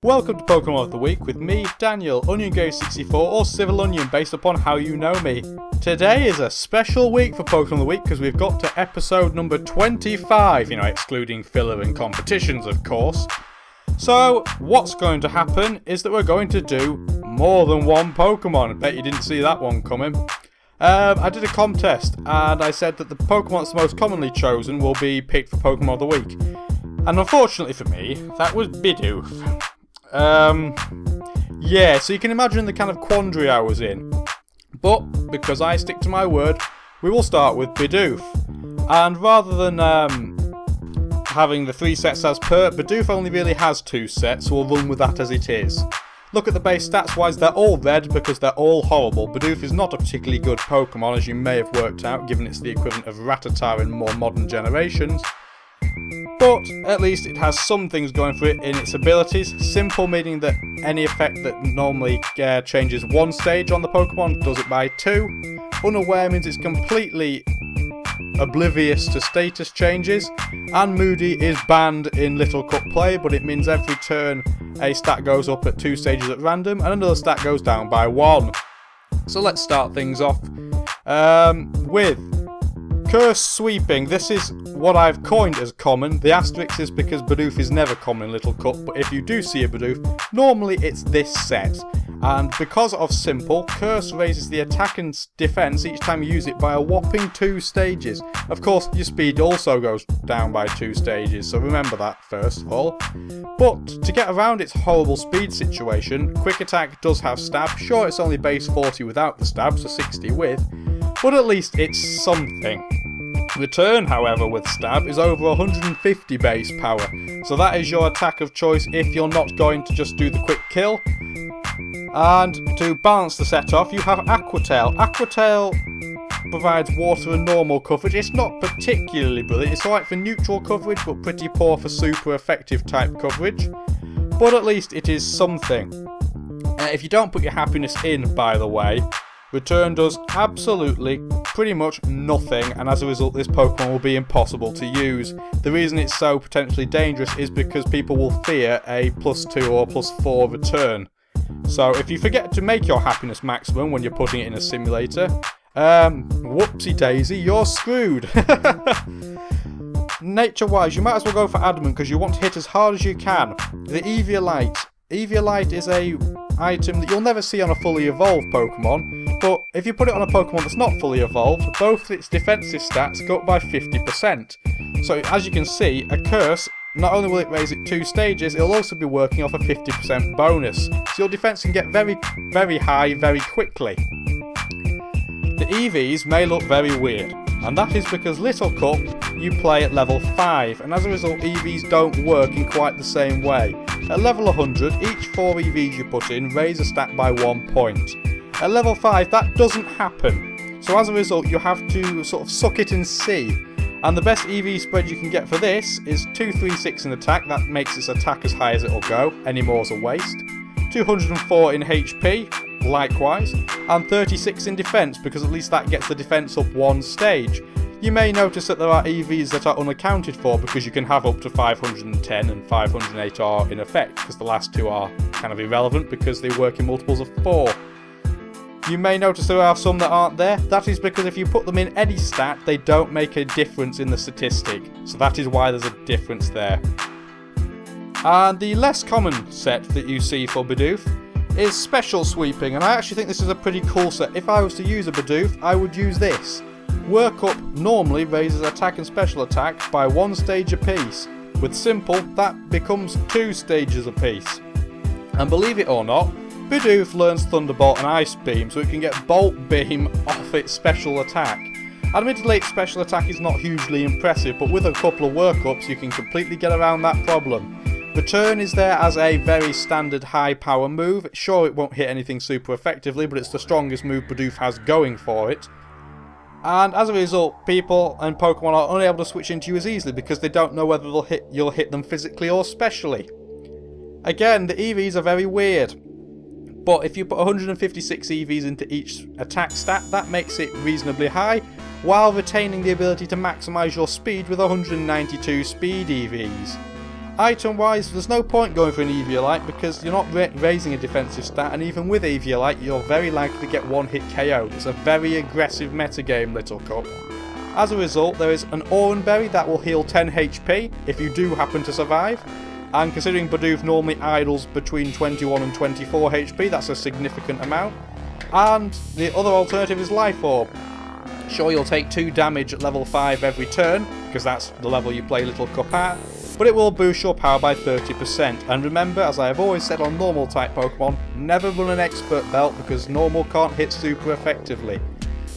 Welcome to Pokemon of the Week with me, Daniel, OnionGame64 or Civil Onion based upon how you know me. Today is a special week for Pokemon of the Week because we've got to episode number 25, excluding filler and competitions of course. So what's going to happen is that we're going to do more than one Pokemon. I bet you didn't see that one coming. I did a contest and I said that the Pokemon that's most commonly chosen will be picked for Pokemon of the Week. And unfortunately for me, that was Bidoof. Yeah, so you can imagine the kind of quandary I was in. But, because I stick to my word, we will start with Bidoof. And rather than having the 3 sets as per, Bidoof only really has 2 sets, so we'll run with that as it is. Look at the base stats wise, they're all red because they're all horrible. Bidoof is not a particularly good Pokemon, as you may have worked out, given it's the equivalent of Rattata in more modern generations. But at least it has some things going for it in its abilities. Simple meaning that any effect that normally changes 1 stage on the Pokemon does it by 2. Unaware means it's completely oblivious to status changes. And Moody is banned in Little Cup play, but it means every turn a stat goes up at 2 stages at random and another stat goes down by 1. So let's start things off with Curse Sweeping. This is what I've coined as common. The asterisk is because Bidoof is never common in Little Cup, but if you do see a Bidoof, normally it's this set. And because of simple, Curse raises the attack and defense each time you use it by a whopping 2 stages. Of course, your speed also goes down by 2 stages, so remember that first of all. But to get around its horrible speed situation, Quick Attack does have stab. Sure, it's only base 40 without the stab, so 60 with, but at least it's something. Return, however, with stab is over 150 base power, so that is your attack of choice if you're not going to just do the quick kill. And to balance the set off, you have Aqua Tail. Aqua Tail provides water and normal coverage. It's not particularly brilliant, it's alright for neutral coverage, but pretty poor for super effective type coverage. But at least it is something. If you don't put your happiness in, by the way, Return does absolutely pretty much nothing, and as a result this Pokemon will be impossible to use. The reason it's so potentially dangerous is because people will fear a +2 or +4 return. So if you forget to make your happiness maximum when you're putting it in a simulator, whoopsie daisy, you're screwed. Nature-wise, you might as well go for Adamant because you want to hit as hard as you can. The Eviolite. Eviolite is a item that you'll never see on a fully evolved Pokemon, but if you put it on a Pokemon that's not fully evolved, both its defensive stats go up by 50%. So as you can see, a Curse, not only will it raise it 2 stages, it'll also be working off a 50% bonus, so your defense can get very, very high very quickly. The EVs may look very weird, and that is because Little Cup you play at level 5, and as a result EVs don't work in quite the same way. At level 100, each 4 EVs you put in raise a stat by 1 point. At level 5 that doesn't happen, so as a result you have to sort of suck it and see. And the best EV spread you can get for this is 236 in attack, that makes its attack as high as it'll go, any more's a waste. 204 in HP, likewise, and 36 in defense, because at least that gets the defense up 1 stage. You may notice that there are EVs that are unaccounted for because you can have up to 510 and 508 are in effect, because the last 2 are kind of irrelevant because they work in multiples of 4. You may notice there are some that aren't there. That is because if you put them in any stat, they don't make a difference in the statistic. So that is why there's a difference there. And the less common set that you see for Bidoof is Special Sweeping, and I actually think this is a pretty cool set. If I was to use a Bidoof, I would use this. Work Up normally raises attack and special attack by 1 stage apiece. With Simple, that becomes 2 stages apiece. And believe it or not, Bidoof learns Thunderbolt and Ice Beam, so it can get Bolt Beam off its special attack. Admittedly, its special attack is not hugely impressive, but with a couple of work-ups you can completely get around that problem. Return is there as a very standard high power move. Sure, it won't hit anything super effectively, but it's the strongest move Bidoof has going for it. And as a result, people and Pokemon are unable to switch into you as easily because they don't know whether you'll hit them physically or specially. Again, the EVs are very weird. But if you put 156 EVs into each attack stat, that makes it reasonably high, while retaining the ability to maximise your speed with 192 speed EVs. Item wise, there's no point going for an Eviolite because you're not raising a defensive stat, and even with Eviolite you're very likely to get one hit KO. It's a very aggressive metagame, Little Cup. As a result, there is an Oranberry that will heal 10 HP if you do happen to survive, and considering Bidoof normally idles between 21 and 24 HP, that's a significant amount. And the other alternative is Life Orb. Sure, you'll take 2 damage at level 5 every turn, because that's the level you play Little Cup at, but it will boost your power by 30%. And remember, as I have always said on normal type Pokemon, never run an expert belt because normal can't hit super effectively.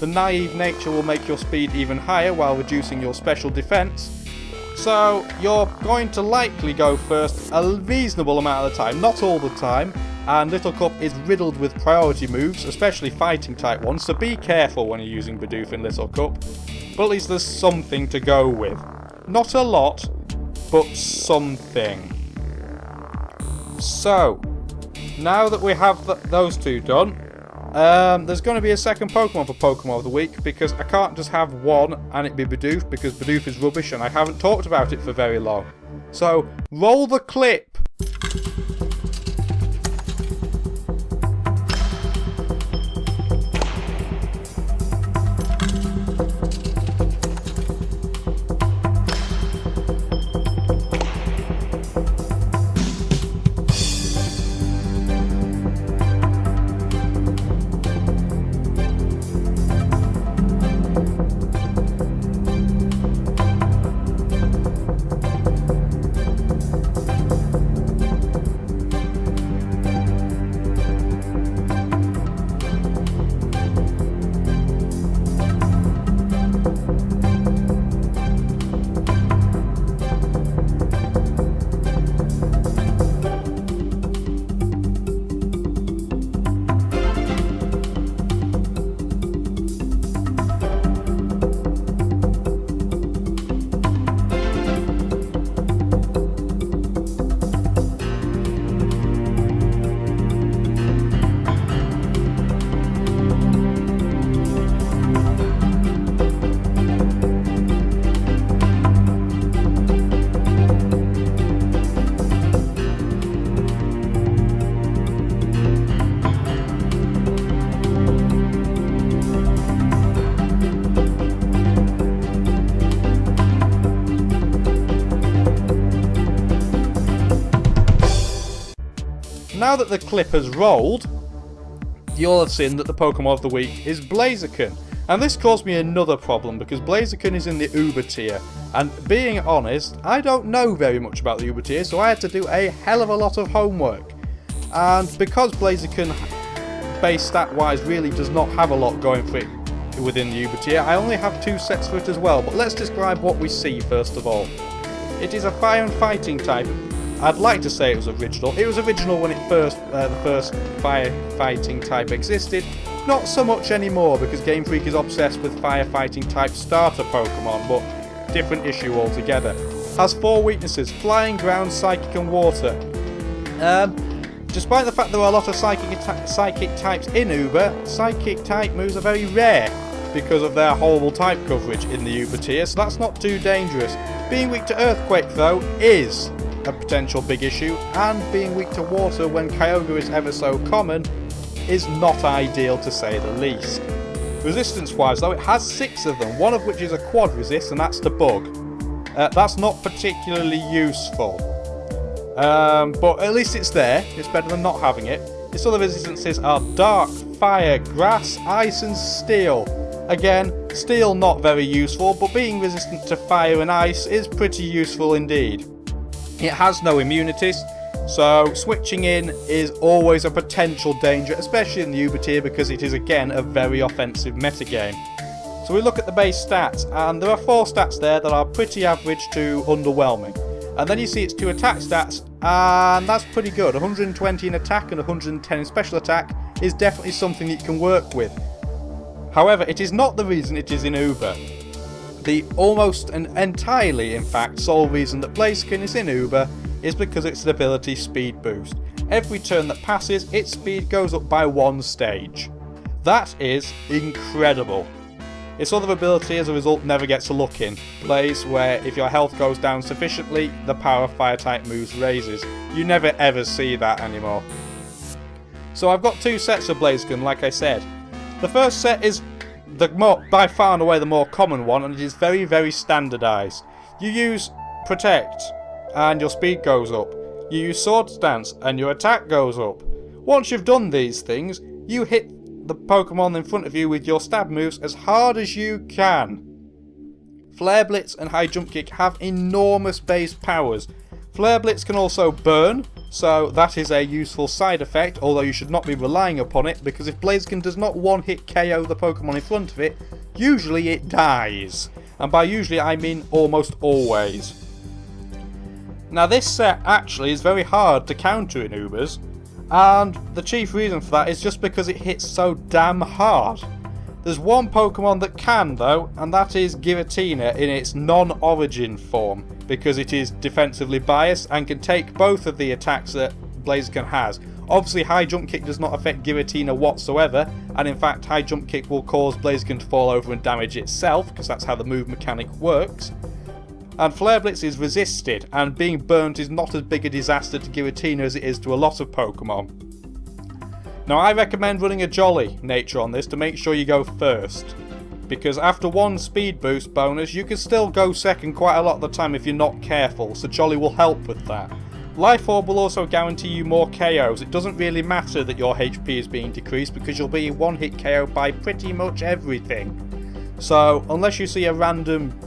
The naive nature will make your speed even higher while reducing your special defense. So you're going to likely go first a reasonable amount of the time, not all the time, and Little Cup is riddled with priority moves, especially fighting type ones, so be careful when you're using Bidoof in Little Cup. But at least there's something to go with. Not a lot, but something. So, now that we have those two done, there's going to be a second Pokemon for Pokemon of the Week, because I can't just have one and it be Bidoof, because Bidoof is rubbish and I haven't talked about it for very long. So, roll the clip! Now that the clip has rolled, you'll have seen that the Pokemon of the Week is Blaziken. And this caused me another problem, because Blaziken is in the Uber tier, and being honest, I don't know very much about the Uber tier, so I had to do a hell of a lot of homework. And because Blaziken, base stat wise, really does not have a lot going for it within the Uber tier, I only have 2 sets for it as well, but let's describe what we see first of all. It is a fire and fighting type. I'd like to say it was original. It was original when it the first firefighting type existed. Not so much anymore, because Game Freak is obsessed with firefighting type starter Pokemon, but different issue altogether. Has 4 weaknesses: flying, ground, psychic and water. Despite the fact there are a lot of psychic types in Uber, psychic type moves are very rare because of their horrible type coverage in the Uber tier, so that's not too dangerous. Being weak to Earthquake though is a potential big issue, and being weak to water when Kyogre is ever so common is not ideal to say the least. Resistance wise though, it has 6 of them, one of which is a quad resist, and that's to bug. That's not particularly useful, but at least it's there. It's better than not having it. Its other resistances are dark, fire, grass, ice and steel. Again, steel not very useful, but being resistant to fire and ice is pretty useful indeed. It has no immunities, so switching in is always a potential danger, especially in the Uber tier, because it is again a very offensive metagame. So we look at the base stats, and there are 4 stats there that are pretty average to underwhelming. And then you see its 2 attack stats, and that's pretty good. 120 in attack and 110 in special attack is definitely something that you can work with. However, it is not the reason it is in Uber. The almost and entirely, in fact, sole reason that Blaziken is in Uber is because its ability Speed Boost. Every turn that passes, its speed goes up by 1 stage. That is incredible. Its other ability as a result never gets a look in. Blaze, where if your health goes down sufficiently, the power of fire type moves raises. You never ever see that anymore. So I've got two sets of Blaziken, like I said. The first set is by far and away the more common one, and it is very, very standardised. You use Protect and your speed goes up. You use Sword Stance and your attack goes up. Once you've done these things, you hit the Pokemon in front of you with your stab moves as hard as you can. Flare Blitz and High Jump Kick have enormous base powers. Flare Blitz can also burn, so that is a useful side effect, although you should not be relying upon it, because if Blaziken does not one-hit KO the Pokemon in front of it, usually it dies. And by usually I mean almost always. Now this set actually is very hard to counter in Ubers, and the chief reason for that is just because it hits so damn hard. There's one Pokemon that can though, and that is Giratina in its non-origin form, because it is defensively biased and can take both of the attacks that Blaziken has. Obviously High Jump Kick does not affect Giratina whatsoever, and in fact High Jump Kick will cause Blaziken to fall over and damage itself, because that's how the move mechanic works. And Flare Blitz is resisted, and being burnt is not as big a disaster to Giratina as it is to a lot of Pokemon. Now I recommend running a Jolly nature on this to make sure you go first, because after one speed boost bonus you can still go second quite a lot of the time if you're not careful, so Jolly will help with that. Life Orb will also guarantee you more KOs. It doesn't really matter that your HP is being decreased because you'll be one hit KO by pretty much everything. So unless you see a random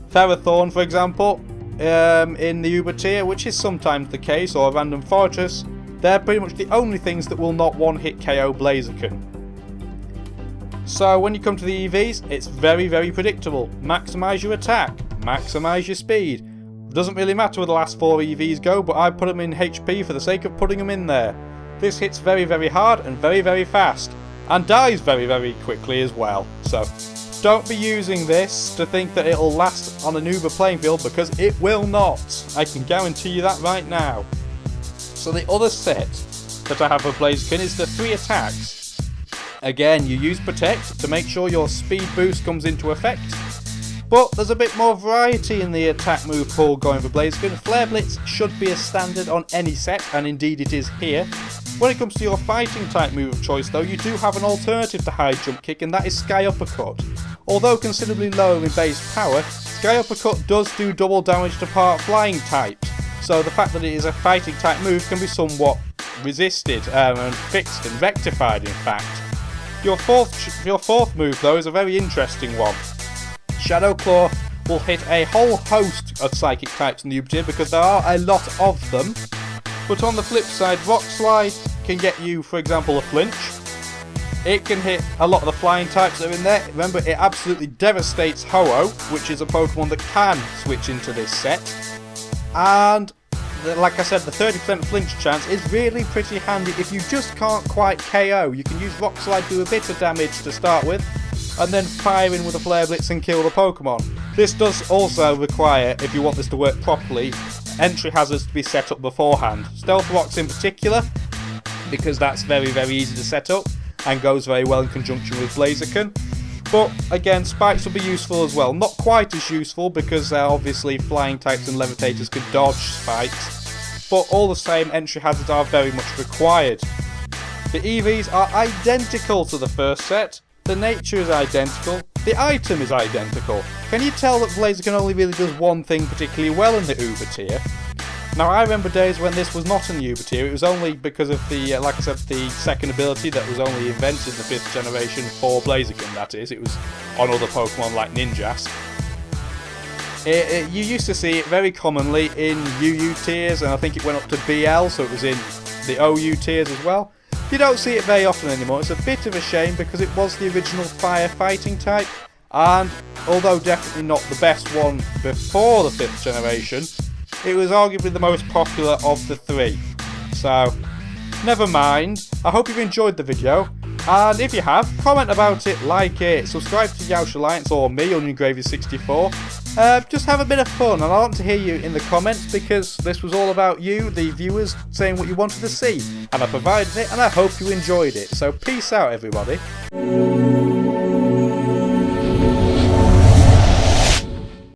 Ferrothorn, for example, in the Uber tier, which is sometimes the case, or a random Fortress, they're pretty much the only things that will not one-hit KO Blaziken. So when you come to the EVs, it's very, very predictable. Maximise your attack, maximise your speed. Doesn't really matter where the last 4 EVs go, but I put them in HP for the sake of putting them in there. This hits very, very hard and very, very fast, and dies very, very quickly as well. So don't be using this to think that it'll last on an Uber playing field, because it will not. I can guarantee you that right now. So the other set that I have for Blaziken is the 3 attacks. Again, you use Protect to make sure your speed boost comes into effect, but there's a bit more variety in the attack move pool going for Blaziken. Flare Blitz should be a standard on any set, and indeed it is here. When it comes to your fighting type move of choice though, you do have an alternative to High Jump Kick, and that is Sky Uppercut. Although considerably lower in base power, Sky Uppercut does do double damage to part flying types, so the fact that it is a fighting type move can be somewhat resisted and fixed and rectified in fact. Your fourth move though is a very interesting one. Shadow Claw will hit a whole host of psychic types in the Uber tier because there are a lot of them. But on the flip side, Rock Slide can get you, for example, a flinch. It can hit a lot of the flying types that are in there. Remember, it absolutely devastates Ho-Oh, which is a Pokemon that can switch into this set. And, like I said, the 30% flinch chance is really pretty handy if you just can't quite KO. You can use Rock Slide to do a bit of damage to start with, and then fire in with a Flare Blitz and kill the Pokemon. This does also require, if you want this to work properly, entry hazards to be set up beforehand. Stealth Rocks in particular, because that's very, very easy to set up and goes very well in conjunction with Blaziken. But again, spikes will be useful as well. Not quite as useful because obviously flying types and levitators can dodge spikes, but all the same, entry hazards are very much required. The EVs are identical to the first set. The nature is identical. The item is identical. Can you tell that Blaziken only really does one thing particularly well in the Uber tier? Now I remember days when this was not in the Uber tier. It was only because of the, like I said, the second ability that was only invented in the 5th generation for Blaziken, that is. It was on other Pokemon like Ninjask. You used to see it very commonly in UU tiers, and I think it went up to BL, so it was in the OU tiers as well. You don't see it very often anymore. It's a bit of a shame because it was the original fire fighting type, and although definitely not the best one before the 5th generation, it was arguably the most popular of the 3. So, never mind. I hope you've enjoyed the video, and if you have, comment about it, like it, subscribe to Yeousch Alliance or me, OnionGravy64. Just have a bit of fun, and I want to hear you in the comments because this was all about you, the viewers, saying what you wanted to see, and I provided it, and I hope you enjoyed it. So peace out, everybody.